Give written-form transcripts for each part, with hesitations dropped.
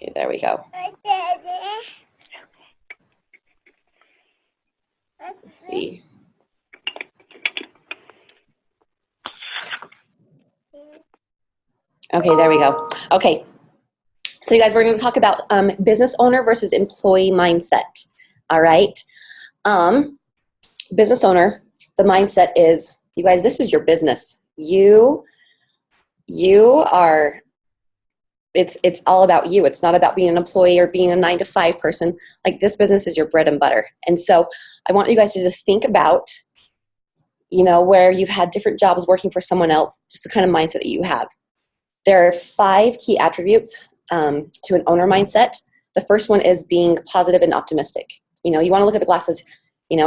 Okay, there we go. Let's see. Okay, there we go. Okay, so you guys, we're going to talk about business owner versus employee mindset. All right. Business owner, the mindset is, you guys, this is your business. You are, it's all about you. It's not about being an employee or being a 9-to-5 person. Like, this business is your bread and butter. And so I want you guys to just think about, where you've had different jobs working for someone else, just the kind of mindset that you have. There are 5 key attributes to an owner mindset. The first one is being positive and optimistic. You want to look at the glasses,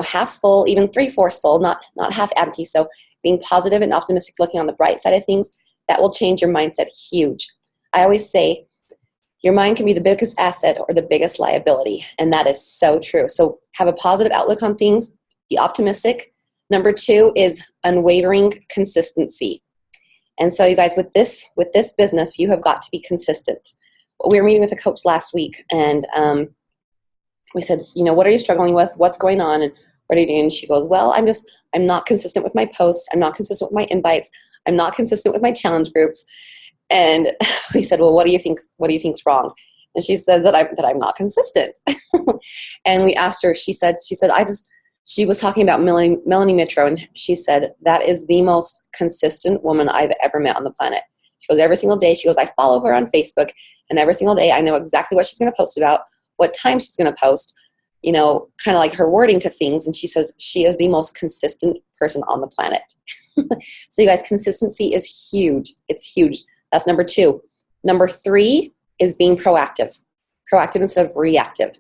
half full, even 3/4 full, not half empty. So being positive and optimistic, looking on the bright side of things, that will change your mindset huge. I always say your mind can be the biggest asset or the biggest liability, and that is so true. So have a positive outlook on things, be optimistic. Number 2 is unwavering consistency. And so you guys, with this business, you have got to be consistent. We were meeting with a coach last week, and we said, what are you struggling with? What's going on? And what are you doing? And she goes, well, I'm not consistent with my posts. I'm not consistent with my invites. I'm not consistent with my challenge groups. And we said, well, what do you think's wrong? And she said that I'm not consistent. And we asked her, she was talking about Melanie Mitro, and she said, that is the most consistent woman I've ever met on the planet. She goes, every single day, she goes, I follow her on Facebook, and every single day I know exactly what she's going to post about, what time she's going to post, kind of like her wording to things. And she says she is the most consistent person on the planet. So you guys, consistency is huge. It's huge. That's number 2. Number 3 is being proactive. Proactive instead of reactive.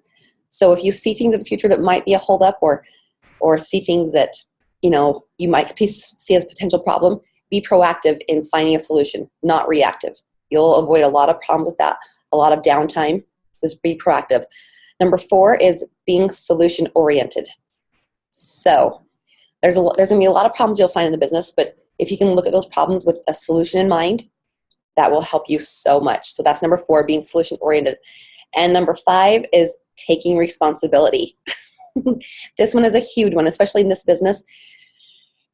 So if you see things in the future that might be a holdup, or see things that, you might see as a potential problem, be proactive in finding a solution, not reactive. You'll avoid a lot of problems with that, a lot of downtime. Just be proactive. Number 4 is being solution-oriented. So there's going to be a lot of problems you'll find in the business, but if you can look at those problems with a solution in mind, that will help you so much. So that's number 4, being solution-oriented. And number 5 is taking responsibility. This one is a huge one, especially in this business.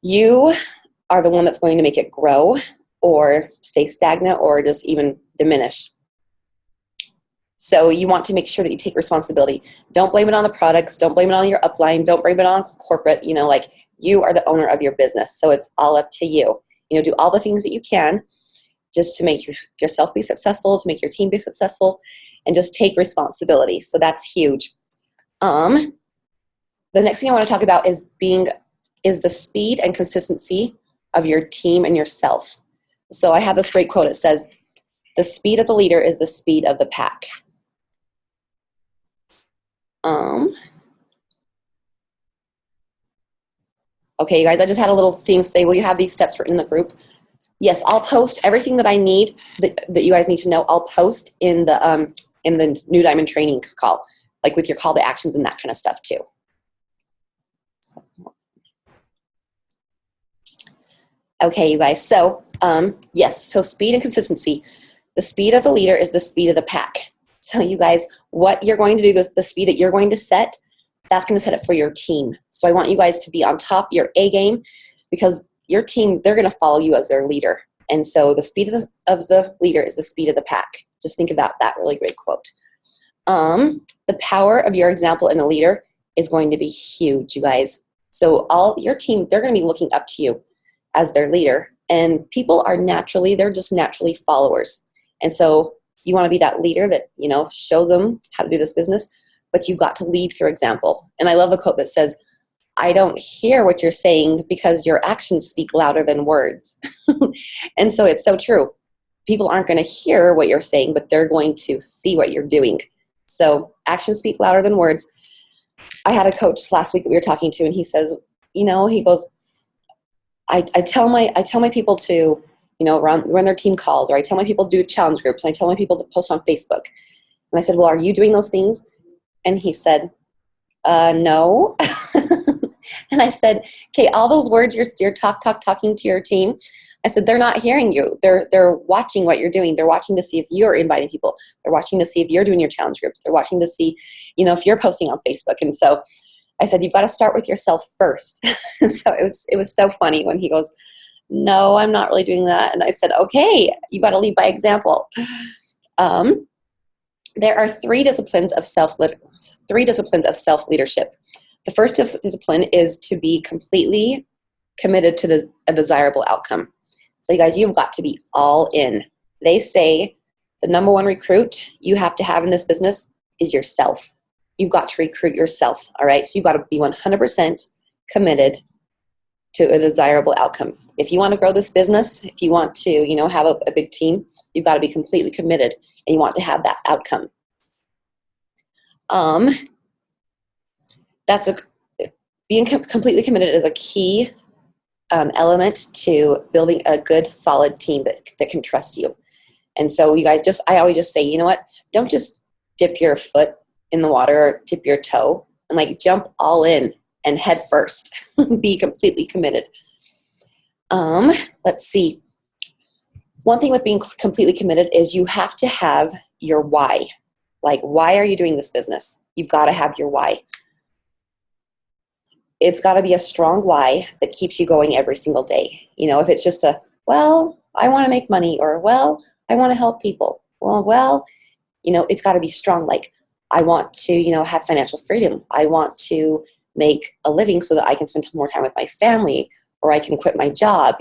You are the one that's going to make it grow or stay stagnant or just even diminish. So you want to make sure that you take responsibility. Don't blame it on the products. Don't blame it on your upline. Don't blame it on corporate. You are the owner of your business. So it's all up to you. Do all the things that you can just to make yourself be successful, to make your team be successful, and just take responsibility. So that's huge. The next thing I want to talk about is the speed and consistency of your team and yourself. So I have this great quote. It says, the speed of the leader is the speed of the pack. Okay, you guys, I just had a little thing say, will you have these steps written in the group? Yes, I'll post everything that I need, that you guys need to know. I'll post in the New Diamond training call, like with your call to actions and that kind of stuff too. So. Okay, you guys, so yes, so speed and consistency. The speed of the leader is the speed of the pack. So you guys, what you're going to do, the speed that you're going to set, that's going to set it for your team. So I want you guys to be on top of your A game, because your team, they're going to follow you as their leader. And so the speed of the leader is the speed of the pack. Just think about that really great quote. The power of your example in a leader is going to be huge, you guys. So all your team, they're going to be looking up to you as their leader. And people are they're just naturally followers. And so you want to be that leader that, shows them how to do this business, but you've got to lead through example. And I love the quote that says, I don't hear what you're saying because your actions speak louder than words. And so it's so true. People aren't going to hear what you're saying, but they're going to see what you're doing. So actions speak louder than words. I had a coach last week that we were talking to, and he says, he goes, I tell my people to, run their team calls, or I tell my people to do challenge groups, and I tell my people to post on Facebook. And I said, well, are you doing those things? And he said, no. And I said, okay, all those words you're talking to your team, I said, they're not hearing you. They're watching what you're doing. They're watching to see if you're inviting people. They're watching to see if you're doing your challenge groups. They're watching to see, if you're posting on Facebook. And so I said, you've got to start with yourself first. And so it was so funny when he goes, no, I'm not really doing that. And I said, okay, you got to lead by example. There are three disciplines of self-leadership. The first discipline is to be completely committed to a desirable outcome. So you guys, you've got to be all in. They say the number one recruit you have to have in this business is yourself. You've got to recruit yourself, all right? So you've got to be 100% committed to a desirable outcome. If you want to grow this business, if you want to, have a big team, you've got to be completely committed and you want to have that outcome. Being completely committed is a key element to building a good, solid team that can trust you. And so you guys I always just say, you know what? Don't just dip your foot in the water or dip your toe and jump all in and head first. Be completely committed. Let's see. One thing with being completely committed is you have to have your why. Why are you doing this business? You've got to have your why. It's got to be a strong why that keeps you going every single day. If it's just I want to make money, or, I want to help people. It's got to be strong. I want to, have financial freedom. I want to make a living so that I can spend more time with my family, or I can quit my job,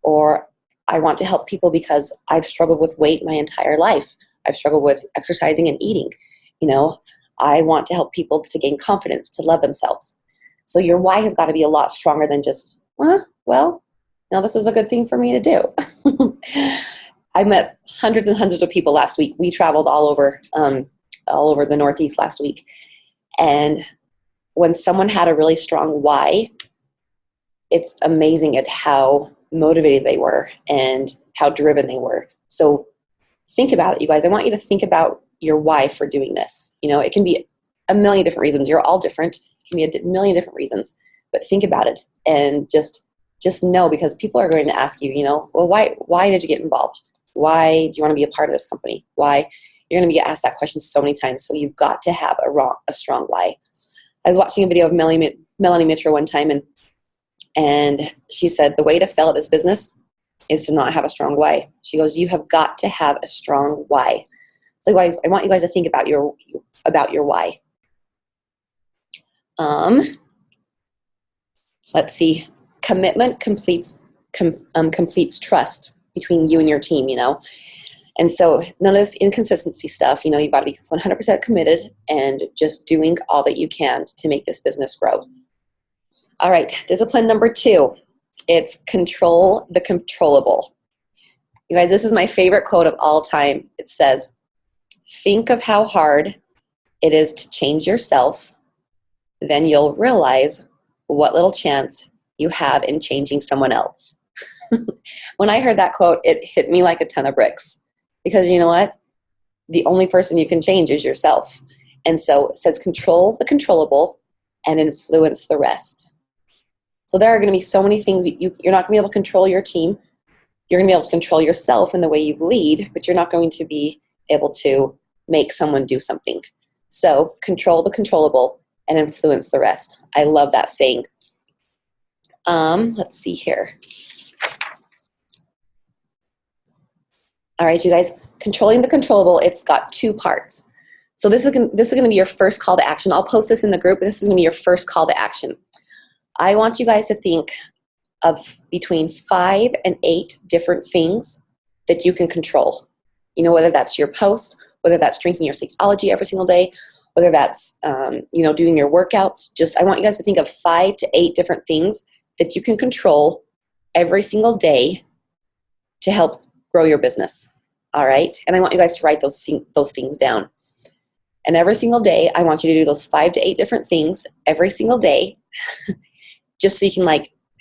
or I want to help people because I've struggled with weight my entire life. I've struggled with exercising and eating. I want to help people to gain confidence, to love themselves. So your why has got to be a lot stronger than just, this is a good thing for me to do. I met hundreds and hundreds of people last week. We traveled all over the Northeast last week. And when someone had a really strong why, it's amazing at how motivated they were and how driven they were. So think about it, you guys. I want you to think about your why for doing this. It can be a million different reasons. You're all different. It can be a million different reasons. But think about it and just know, because people are going to ask you, why did you get involved? Why do you want to be a part of this company? Why? You're going to be asked that question so many times. So you've got to have a strong why. I was watching a video of Melanie Mitchell one time, and she said the way to fail at this business is to not have a strong why. She goes, you have got to have a strong why. So guys, I want you guys to think about your why. Let's see. Commitment completes trust between you and your team, And so none of this inconsistency stuff, you've got to be 100% committed and just doing all that you can to make this business grow. All right, discipline number 2. It's control the controllable. You guys, this is my favorite quote of all time. It says, think of how hard it is to change yourself, then you'll realize what little chance you have in changing someone else. When I heard that quote, it hit me like a ton of bricks. Because you know what? The only person you can change is yourself. And so it says control the controllable and influence the rest. So there are going to be so many things. You're not going to be able to control your team. You're going to be able to control yourself in the way you lead, but you're not going to be able to make someone do something. So control the controllable and influence the rest. I love that saying. Let's see here. All right, you guys, controlling the controllable, it's got 2 parts. So this is going to be your first call to action. I'll post this in the group. This is going to be your first call to action. I want you guys to think of between 5 and 8 different things that you can control. Whether that's your post, whether that's drinking your Shakeology every single day, whether that's, doing your workouts. I want you guys to think of 5 to 8 different things that you can control every single day to help grow your business. All right. And I want you guys to write those things down. And every single day, I want you to do those 5 to 8 different things every single day, just so you can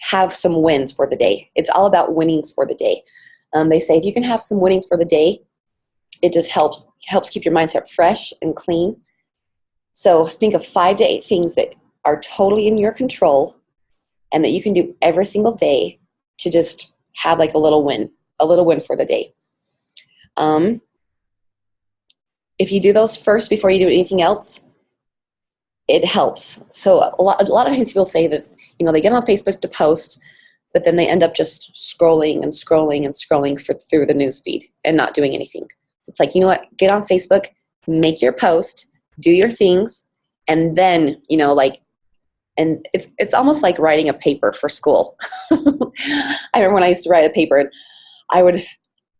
have some wins for the day. It's all about winnings for the day. They say if you can have some winnings for the day, it just helps keep your mindset fresh and clean. So think of 5 to 8 things that are totally in your control and that you can do every single day to just have like a little win for the day. If you do those first before you do anything else, it helps. So a lot of times people say that, they get on Facebook to post, but then they end up just scrolling and scrolling and scrolling through the news feed and not doing anything. So it's like, you know what, get on Facebook, make your post, do your things, and then, and it's almost like writing a paper for school. I remember when I used to write a paper, and I would,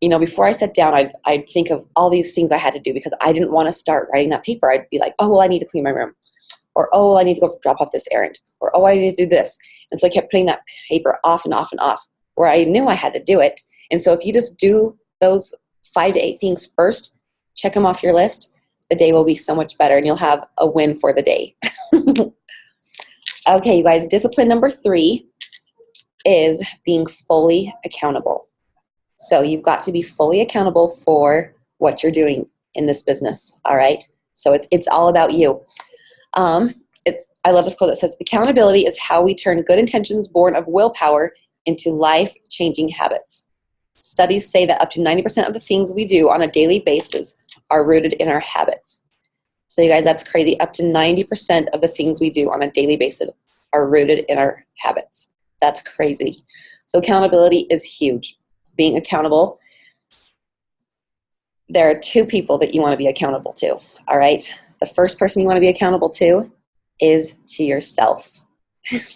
before I sat down, I'd think of all these things I had to do because I didn't want to start writing that paper. I'd be like, oh, well, I need to clean my room. Or, oh, I need to go drop off this errand. Or, oh, I need to do this. And so I kept putting that paper off and off and off where I knew I had to do it. And so if you just do those 5 to 8 things first, check them off your list, the day will be so much better and you'll have a win for the day. Okay, you guys, discipline number 3 is being fully accountable. So you've got to be fully accountable for what you're doing in this business, all right? So it's all about you. I love this quote that says, accountability is how we turn good intentions born of willpower into life-changing habits. Studies say that up to 90% of the things we do on a daily basis are rooted in our habits. So you guys, that's crazy. Up to 90% of the things we do on a daily basis are rooted in our habits. That's crazy. So accountability is huge. Being accountable. There are 2 people that you want to be accountable to, all right? The first person you want to be accountable to is to yourself.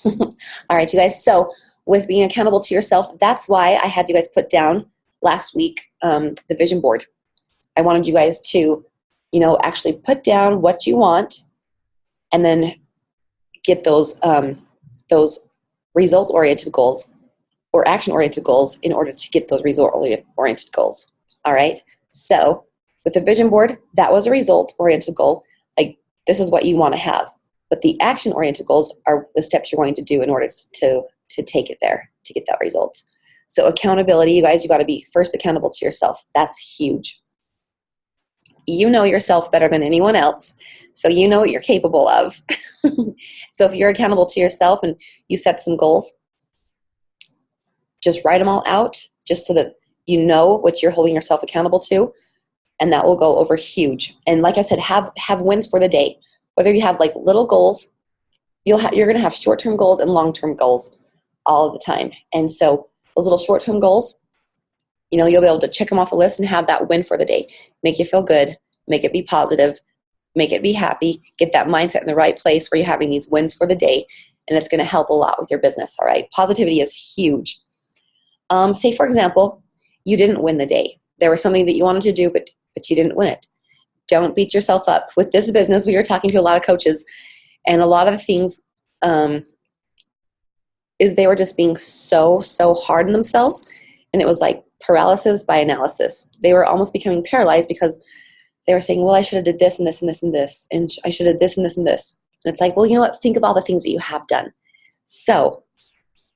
All right, you guys. So with being accountable to yourself, that's why I had you guys put down last week the vision board. I wanted you guys to, actually put down what you want and then get those result-oriented goals or action-oriented goals in order to get those result-oriented goals. All right. So with the vision board, that was a result-oriented goal. Like, this is what you want to have. But the action-oriented goals are the steps you're going to do in order to take it there, to get that result. So accountability, you guys, you got to be first accountable to yourself. That's huge. You know yourself better than anyone else, so you know what you're capable of. So if you're accountable to yourself and you set some goals, just write them all out just so that you know what you're holding yourself accountable to, and that will go over huge. And like I said, have wins for the day. Whether you have like little goals, you're going to have short-term goals and long-term goals all of the time. And so those little short-term goals, you'll be able to check them off the list and have that win for the day. Make you feel good, make it be positive, make it be happy, get that mindset in the right place where you're having these wins for the day, and it's going to help a lot with your business, all right? Positivity is huge. Say, for example, you didn't win the day. There was something that you wanted to do, but you didn't win it. Don't beat yourself up. With this business, we were talking to a lot of coaches, and a lot of the things is they were just being so hard on themselves, and it was like paralysis by analysis. They were almost becoming paralyzed because they were saying, well, I should have did this and this and this and this, and I should have this and this and this. And it's like, well, you know what? Think of all the things that you have done. So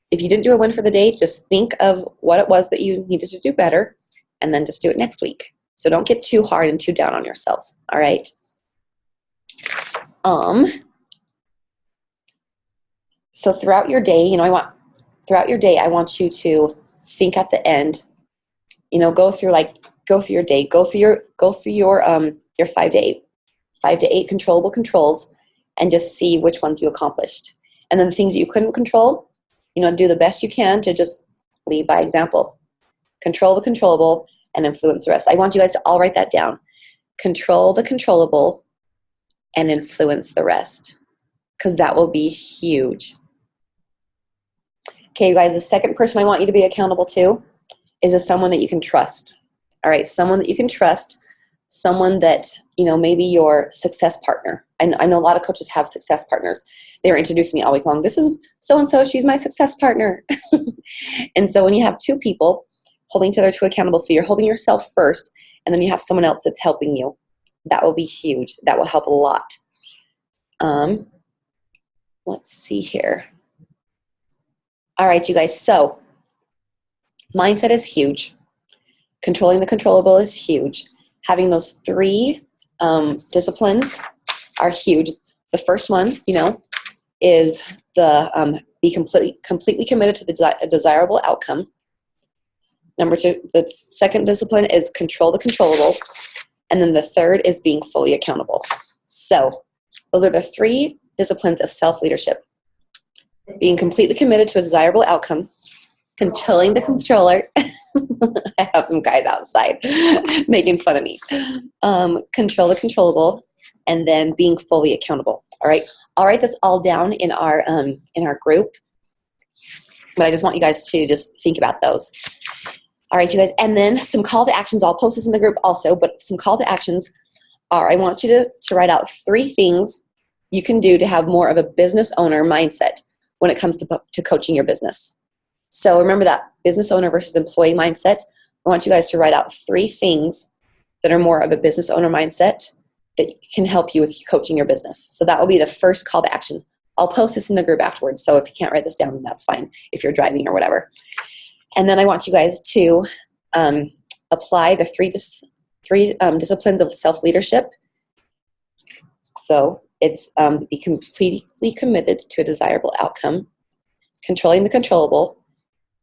if you didn't do a win for the day, just think of what it was that you needed to do better, and then just do it next week. So don't get too hard and too down on yourselves, all right? So throughout your day, I want you to think at the end, go through your day, go through your 5 to 8 controllable controls, and just see which ones you accomplished. And then the things that you couldn't control, do the best you can to just lead by example. Control the controllable and influence the rest. I want you guys to all write that down. Control the controllable and influence the rest, because that will be huge. Okay, you guys, the second person I want you to be accountable to is someone that you can trust. All right, someone that you can trust, someone that, maybe your success partner. I know a lot of coaches have success partners. They were introducing me all week long. This is so-and-so, she's my success partner. And so when you have 2 people holding each other to accountable, so you're holding yourself first, and then you have someone else that's helping you, that will be huge. That will help a lot. Let's see here. All right, you guys, so mindset is huge. Controlling the controllable is huge. Having those 3 disciplines are huge. The first one, is the be completely committed to the desirable outcome. Number 2, the second discipline is control the controllable. And then the third is being fully accountable. So those are the 3 disciplines of self-leadership. Being completely committed to a desirable outcome, controlling the controller. I have some guys outside making fun of me. Control the controllable, and then being fully accountable. All right. I'll write this all down in our group, but I just want you guys to just think about those. All right, you guys. And then some call to actions. I'll post this in the group also, but some call to actions are, I want you to write out 3 things you can do to have more of a business owner mindset when it comes to coaching your business. So remember that business owner versus employee mindset. I want you guys to write out 3 things that are more of a business owner mindset that can help you with coaching your business. So that will be the first call to action. I'll post this in the group afterwards, so if you can't write this down, that's fine if you're driving or whatever. And then I want you guys to apply the 3 disciplines of self-leadership. So it's be completely committed to a desirable outcome, controlling the controllable,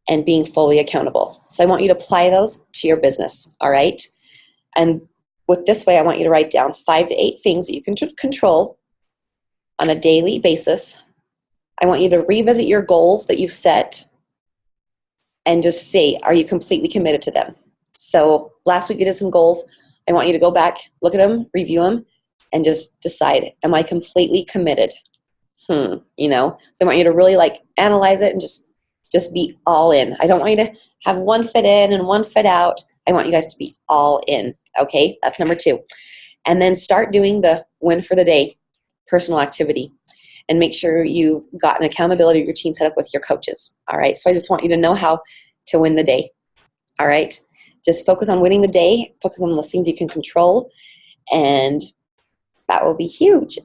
and being fully accountable. So I want you to apply those to your business, all right? And with this way, I want you to write down 5 to 8 things that you can control on a daily basis. I want you to revisit your goals that you've set and just say, are you completely committed to them? So last week we did some goals. I want you to go back, look at them, review them, and just decide, am I completely committed? So I want you to really analyze it and just be all in. I don't want you to have one foot in and one foot out. I want you guys to be all in. Okay, that's number 2. And then start doing the win for the day personal activity, and make sure you've got an accountability routine set up with your coaches. All right, so I just want you to know how to win the day. All right, just focus on winning the day, focus on those things you can control, and that will be huge.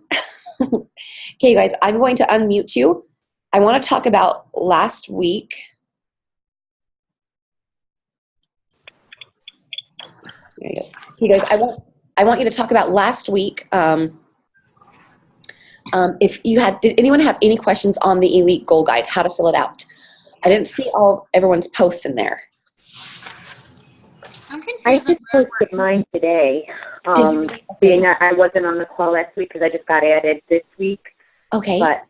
Okay, guys, I'm going to unmute you. I want to talk about last week. There he goes. Okay, guys, I want you to talk about last week. Did anyone have any questions on the Elite Goal Guide, how to fill it out? I didn't see everyone's posts in there. I'm confused. I just posted mine today. Being that I wasn't on the call last week because I just got added this week. Okay. But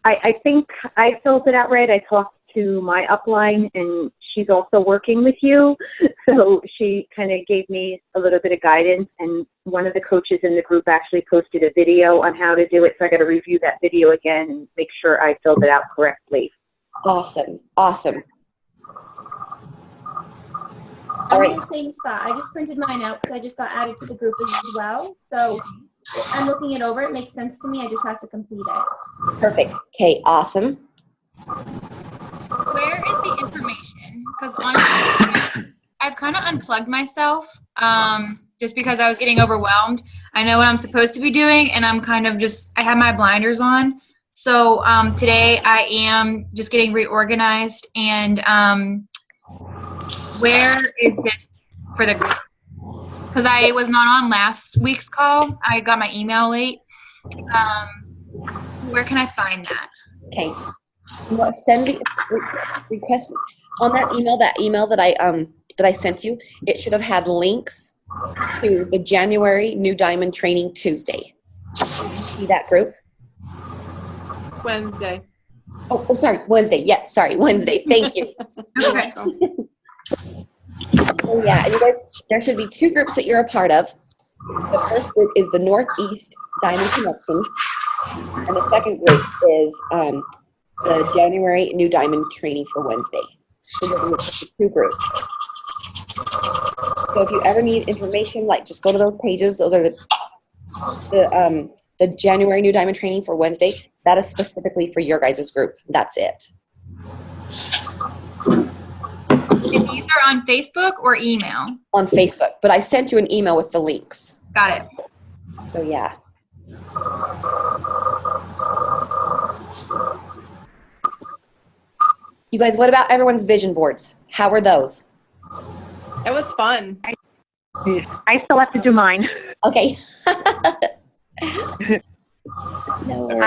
I think I filled it out right. I talked to my upline, and she's also working with you. So she kind of gave me a little bit of guidance, and one of the coaches in the group actually posted a video on how to do it. So I got to review that video again and make sure I filled it out correctly. Awesome. Awesome. I'm in the same spot. I just printed mine out because I just got added to the group as well. So I'm looking it over. It makes sense to me. I just have to complete it. Perfect. Okay, awesome. Where is the information? Because honestly, I've kind of unplugged myself just because I was getting overwhelmed. I know what I'm supposed to be doing, and I'm kind of I have my blinders on. So today I am just getting reorganized, and where is this for the group? Because I was not on last week's call. I got my email late. Where can I find that? Okay. You want to send me request on that email that I sent you. It should have had links to the January New Diamond Training Tuesday. See that group? Wednesday. Oh, sorry, Wednesday. Yeah, sorry, Wednesday. Thank you. Okay. So yeah, and you guys, there should be 2 groups that you're a part of. The first group is the Northeast Diamond Connection, and the second group is the January New Diamond Training for Wednesday. So there's 2 groups. So if you ever need information, just go to those pages. Those are the January New Diamond Training for Wednesday. That is specifically for your guys' group. That's it. And these are on Facebook or email? On Facebook, but I sent you an email with the links. Got it. So yeah. You guys, what about everyone's vision boards? How were those? It was fun. I still have to do mine. Okay. I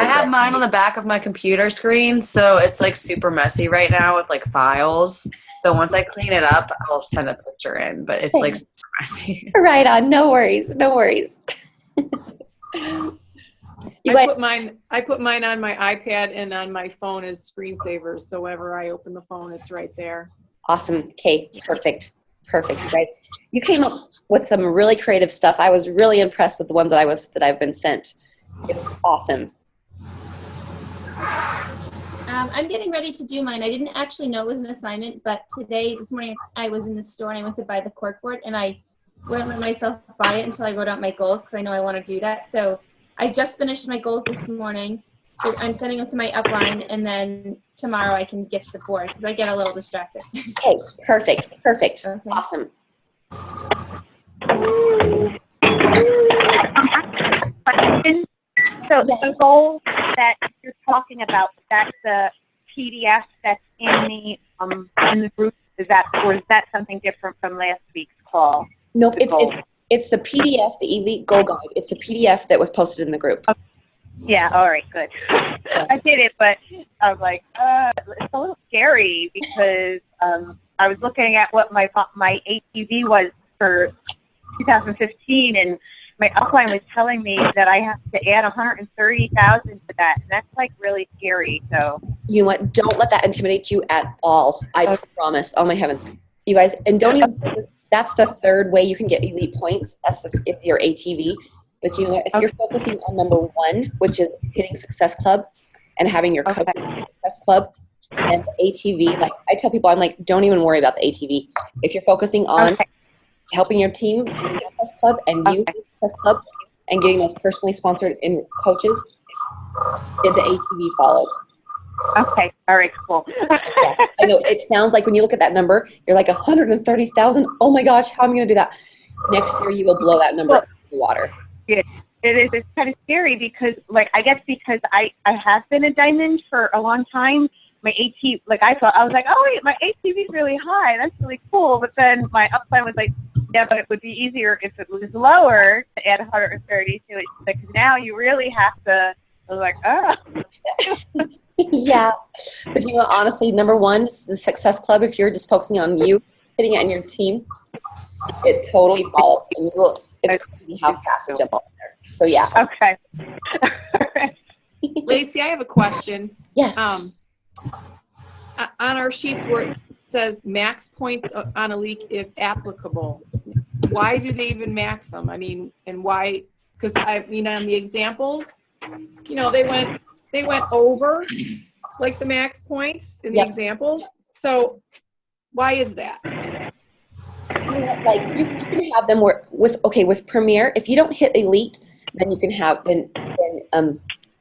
have mine on the back of my computer screen, so it's super messy right now with files. So once I clean it up, I'll send a picture in, but it's like super messy. Right on. No worries. No worries. I put mine on my iPad and on my phone as screensavers. So whenever I open the phone, it's right there. Awesome. Okay. Perfect. Perfect. You guys, you came up with some really creative stuff. I was really impressed with the ones that I've been sent. It's awesome. I'm getting ready to do mine. I didn't actually know it was an assignment, but this morning, I was in the store and I went to buy the corkboard, and I wouldn't let myself buy it until I wrote out my goals because I know I want to do that. So I just finished my goals this morning. I'm sending them to my upline, and then tomorrow I can get to the board because I get a little distracted. Okay. Perfect. Perfect. Okay. Awesome. Question. So the goal that you're talking about, that's the PDF that's in the group. Is that something different from last week's call? Nope. It's the PDF, the Elite Goal Guide. It's a PDF that was posted in the group. Okay. Yeah. All right. Good. I did it, but I was like, it's a little scary because I was looking at what my ATV was for 2015, and my upline was telling me that I have to add 130,000 to that, and that's like really scary. So You know what? Don't let that intimidate you at all. I promise. Oh my heavens. You guys, and don't even think this, that's the third way you can get elite points. That's if your ATV. But you know, if you're focusing on number one, which is hitting Success Club and having your coaches in Success Club and the ATV, like I tell people, I'm like, don't even worry about the ATV. If you're focusing on helping your team hit Success Club and you hit Success Club and getting those personally sponsored in coaches, then the ATV follows. okay, all right, cool. Yeah, I know. It sounds like when you look at that number, you're like 130,000. Oh my gosh, how am I going to do that? Next year, you will blow that number out of the water. It is. It's kind of scary because, like, I guess because I have been a diamond for a long time. My AT, like, I was like, oh wait, my ATV is really high. That's really cool. But then my upline was like, yeah, but it would be easier if it was lower to add 130 to it. Because now you really have to. I was like, oh. Yeah, but you know, honestly, number one, the Success Club. If you're just focusing on you hitting it and your team, it totally follows, and it's crazy how fast you jump up there. So yeah. Okay. Lacey, I have a question. Yes. On our sheets where it says max points on a leak if applicable, why do they even max them? I mean, and why? Because I mean, on the examples, you know, they went over like the max points in the examples. So why is that? Like you can have them with Premier. If you don't hit Elite, then you can have then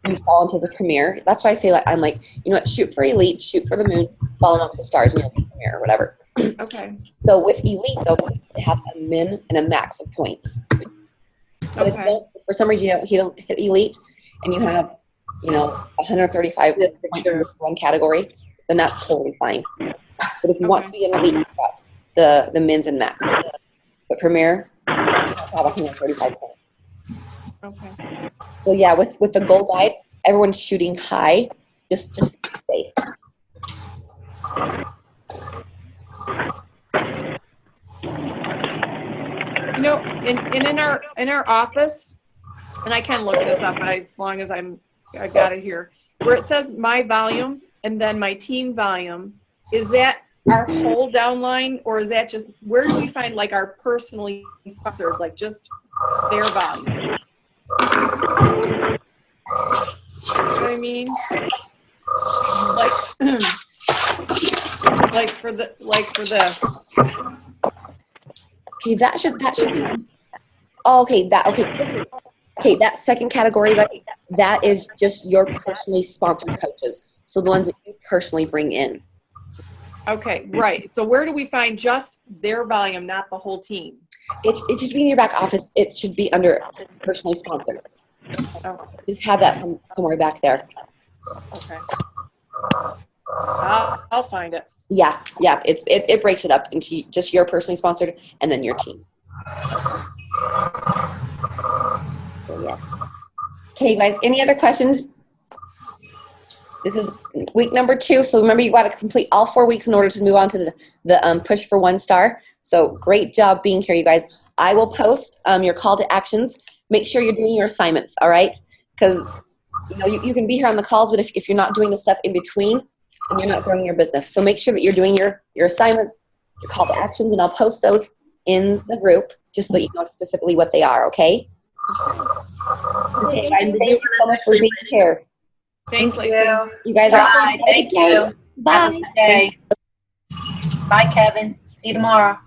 you fall into the Premier. That's why I say, like, I'm like, you know what, shoot for Elite, shoot for the moon, fall amongst the stars, and you'll get Premier or whatever. Okay. So with Elite, though, you have a min and a max of points. But if you don't, for some reason you don't hit Elite, and you have, you know, 135 points in one category, then that's totally fine. But if you want to be an Elite, you've got the mins and max. But Premier, you have 135 points. Okay. So yeah, with the goal guide, everyone's shooting high, just to be safe. You know, in our office, and I can look this up as long as I got it here, where it says my volume and then my team volume, is that our whole downline, or is that just, where do we find like our personally sponsored, like just their volume? You know what I mean? Like for this. Okay, that should be. Oh, okay, that second category, that is just your personally sponsored coaches. So the ones that you personally bring in. Okay, right. So where do we find just their volume, not the whole team? It should be in your back office. It should be under personally sponsored. Oh, Just have that somewhere back there. okay. I'll find it. Yeah. It breaks it up into just your personally sponsored and then your team. So, yes. Okay, guys. Any other questions? This is week number 2. So remember, you got to complete all 4 weeks in order to move on to the push for 1 star. So great job being here, you guys. I will post your call to actions. Make sure you're doing your assignments, all right? Because you can be here on the calls, but if you're not doing the stuff in between, then you're not growing your business. So make sure that you're doing your assignments, your call to actions, and I'll post those in the group just so you know specifically what they are, okay? Okay, guys, thank you so much for being here. Thanks, Lacey. You guys are Bye. Thank you. Have a Bye. good day. Bye, Kevin. See you tomorrow.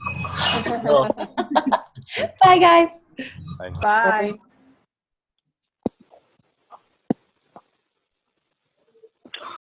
Bye, guys. Bye.